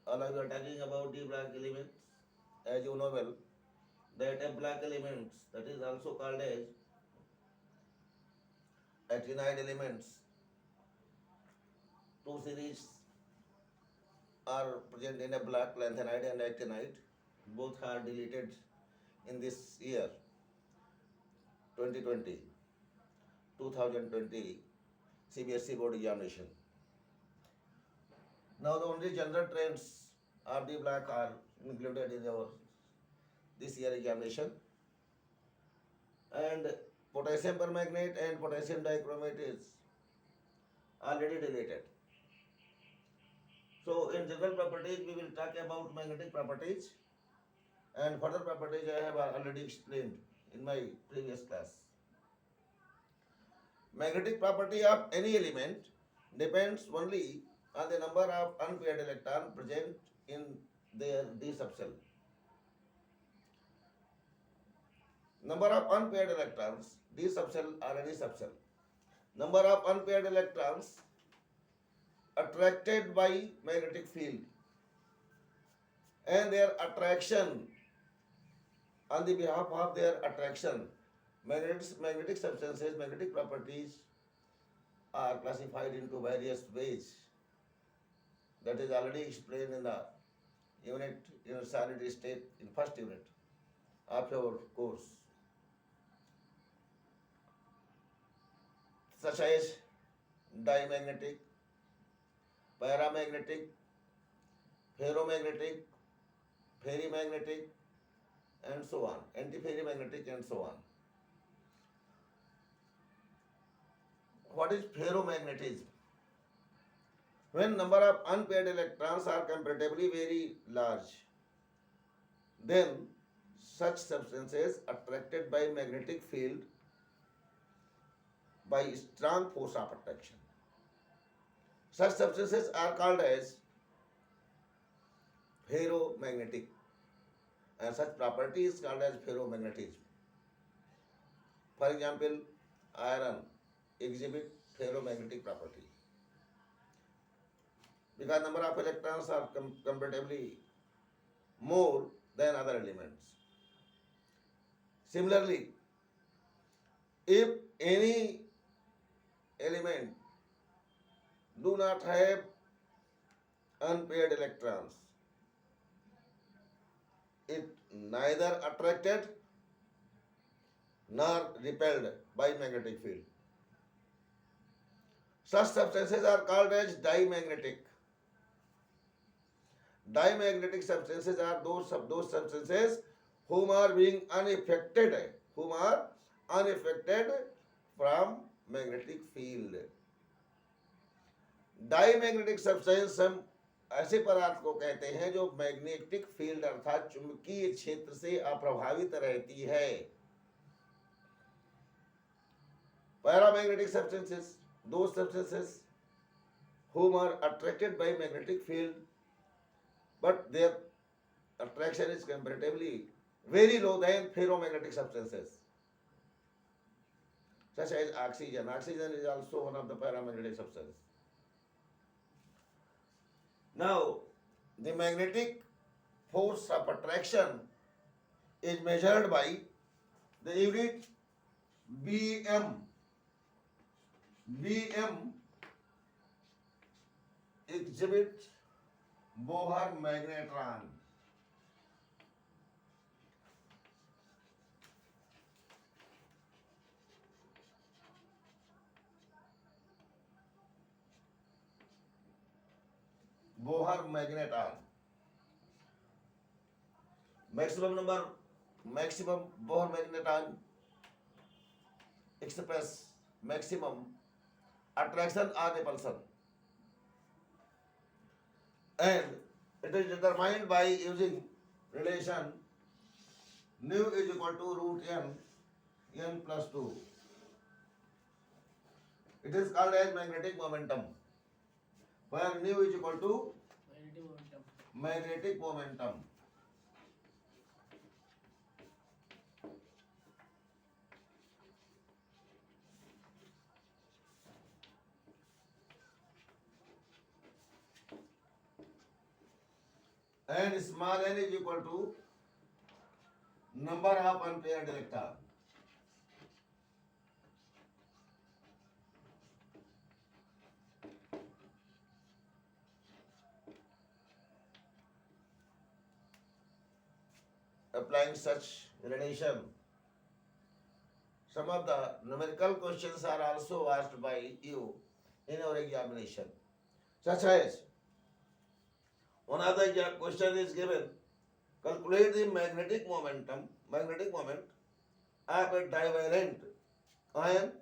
all of you are talking about the black elements. As you know well, that a black elements, that is also called as actinide elements. Two series are present in a black, lanthanide and actinide. Both are deleted in this year 2020, 2020 CBSE board examination. Now the only general trends of the black are included in our this year examination, and potassium permanganate and potassium dichromate is already deleted. So in general properties we will talk about magnetic properties, and further properties I have already explained in my previous class. Magnetic property of any element depends only on the number of unpaired electrons present in their d subshell. Number of unpaired electrons, d subshell or any subshell. Number of unpaired electrons attracted by magnetic field and their attraction on the behalf of their attraction. Magnetic substances, magnetic properties are classified into various ways. That is already explained in the solid state in first unit of your course, such as diamagnetic, paramagnetic, ferromagnetic, ferrimagnetic, and so on, antiferromagnetic, and so on. What is ferromagnetism? When number of unpaired electrons are comparatively very large, then such substances attracted by magnetic field by strong force of attraction. Such substances are called as ferromagnetic, and such property is called as ferromagnetism. For example, iron exhibit ferromagnetic property because number of electrons are comparatively more than other elements. Similarly, if any element do not have unpaired electrons, it neither attracted nor repelled by magnetic field. Such substances are called as diamagnetic. Diamagnetic substances are those substances whom are unaffected from magnetic field. Diamagnetic substance हम ऐसे पदार्थ को कहते हैं जो magnetic field अर्थात चुंबकीय क्षेत्र से अप्रभावित रहती है. Paramagnetic substances, those substances whom are attracted by magnetic field but their attraction is comparatively very low than ferromagnetic substances, such as oxygen. Oxygen is also one of the paramagnetic substances. Now, the magnetic force of attraction is measured by the unit Bm. Bm exhibits Bohr magnetron. Bohr magneton. Maximum Bohr magneton express maximum attraction or repulsion, and it is determined by using relation nu is equal to root n plus 2. It is called as magnetic momentum, where nu is equal to magnetic momentum. and small n is equal to number of unpaired electron. Applying such relation, some of the numerical questions are also asked by you in your examination, such as one of the question is given: calculate the magnetic moment of a divalent ion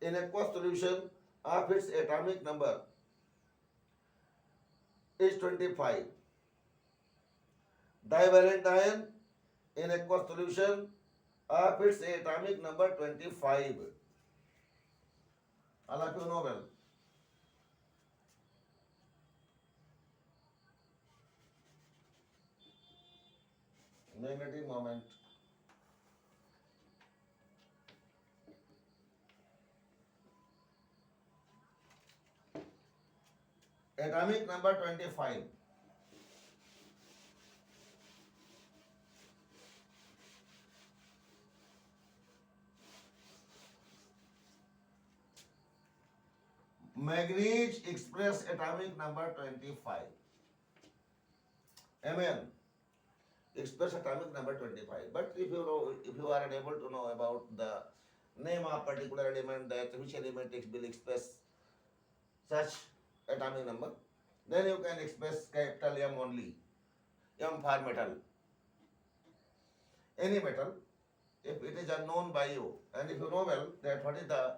in aqueous solution of its atomic number is 25. Divalent ion in aqueous solution of its atomic number 25. All of you know well. Magnetic moment. Atomic number 25. Manganese express atomic number 25. Mn express atomic number 25. But if you are unable to know about the name of particular element, that which element will express such atomic number, then you can express capital M only. M for metal. Any metal, if it is unknown by you, and if you know well that what is the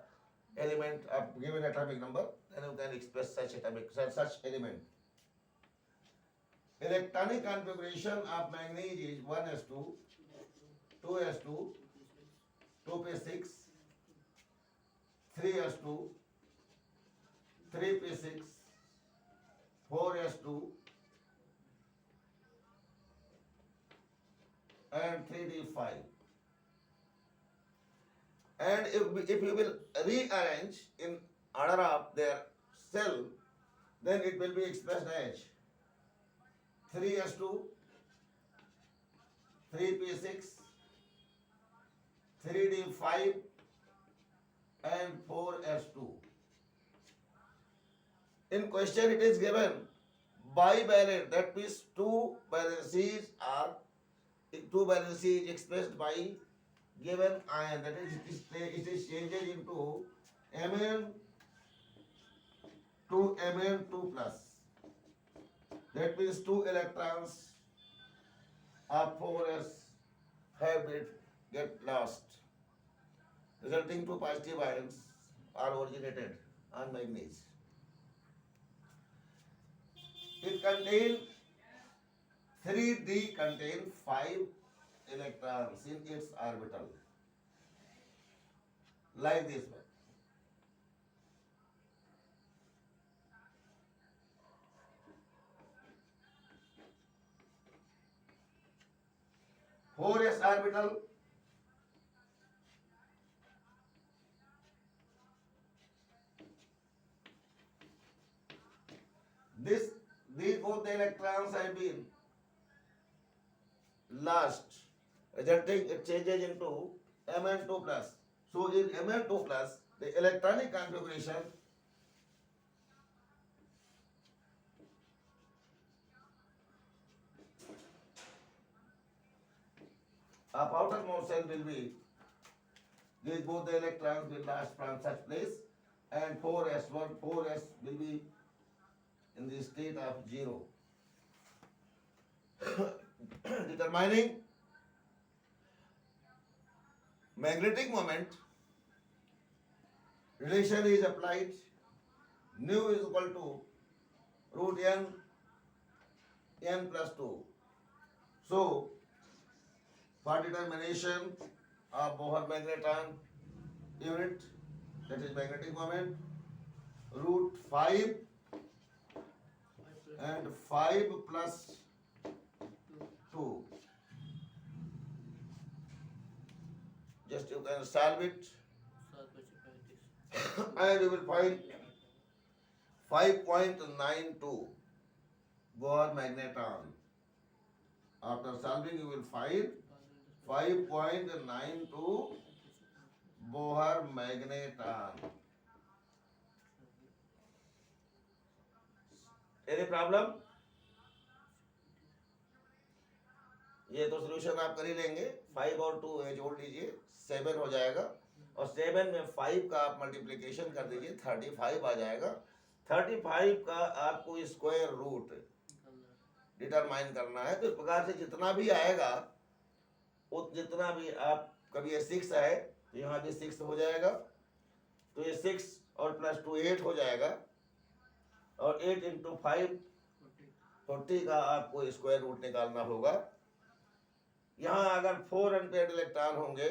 element of given atomic number, then you can express such element. Electronic configuration of manganese is 1s2, 2s2, 2p6, 3s2, 3p6, 4s2, and 3d5. And if you will rearrange in order of their cell, then it will be expressed as 3s2, 3p6, 3d5, and 4s2. In question it is given bivalent, that means two valencies expressed by given ion, that is it is changed into Mn to Mn2 plus. That means two electrons of 4s have get lost, resulting to positive ions are originated on manganese. It contains 3D contain 5 electrons in its orbital, like this one. 4s orbital, these both the electrons have been lost, resulting it changes into Mn2 plus. So in Mn2 plus, the electronic configuration of outermost cell will be, these both the electrons will lost from such place, and 4s will be in the state of 0. Determining magnetic moment, relation is applied. Nu is equal to root n plus 2. So, for determination of Bohr magneton unit, that is magnetic moment, root 5 and 5 plus 2. Just you can solve it and you will find 5.92 Bohr magneton. After solving, you will find 5.92 Bohr magneton. Any problem? ये तो solution आप कर ही लेंगे। 5 और 2 जोड़ लीजिए, 7 हो जाएगा, और 7 में 5 का आप मल्टीप्लीकेशन कर दीजिए, 35 आ जाएगा। 35 का आपको स्क्वायर रूट डिटरमाइन करना है। तो इस प्रकार से जितना भी आएगा, जितना भी आप, कभी ये 6 है तो यहाँ भी 6 हो जाएगा, तो ये 6 और प्लस 2 8 हो जाएगा, और 8 इंटू 5 40 का आपको स्क्वायर रूट निकालना होगा। यहाँ अगर 4 अनपेयर्ड इलेक्ट्रॉन होंगे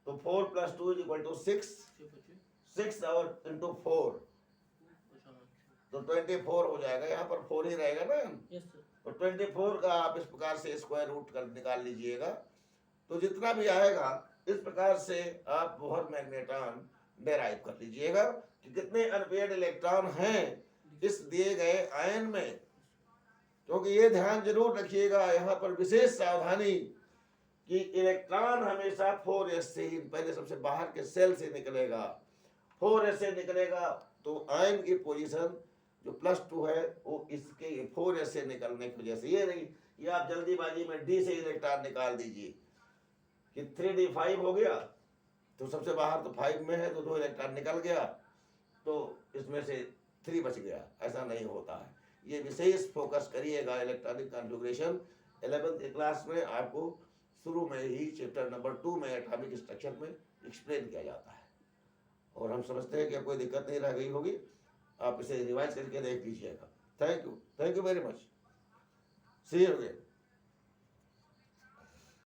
तो 4 प्लस 2 इज इक्वल टू 6, 6 और इंटू 4 तो 24 हो जाएगा। यहाँ पर 4 ही रहेगा ना, तो 24 का आप इस प्रकार से स्क्वायर रूट कर निकाल लीजिएगा। तो जितना भी आएगा इस प्रकार से आप बोहर मैग्नेटॉन डेराइव कर लीजिएगा कि कितने अनपेयर्ड इलेक्ट्रॉन हैं इस दिए गए आयन में। क्योंकि ये ध्यान जरूर रखिएगा, यहाँ पर विशेष सावधानी कि इलेक्ट्रॉन हमेशा 4s से ही, पहले सबसे बाहर के सेल से निकलेगा, 4s से निकलेगा, तो आयन की पोजीशन जो +2 है वो इसके 4s से निकलने की वजह से ये नहीं। ये आप जल्दीबाजी में D से इलेक्ट्रॉन निकाल दीजिए कि 3d5 हो गया, तो सबसे बाहर तो 5 में है, तो 2 इलेक्ट्रॉन निकल गया, तो इसमें से 3 बच गया। ऐसा नहीं होता है। ये विशेष फोकस करिएगा। इलेक्ट्रॉनिक कॉन्फ़िगरेशन 11th क्लास में आपको शुरू में ही चैप्टर नंबर 2 में एटॉमिक स्ट्रक्चर में एक्सप्लेन किया जाता है, और हम समझते हैं कि कोई दिक्कत नहीं रह गई होगी। आप इसे रिवाइज करके देख लीजिएगा। Thank you very much. See you again.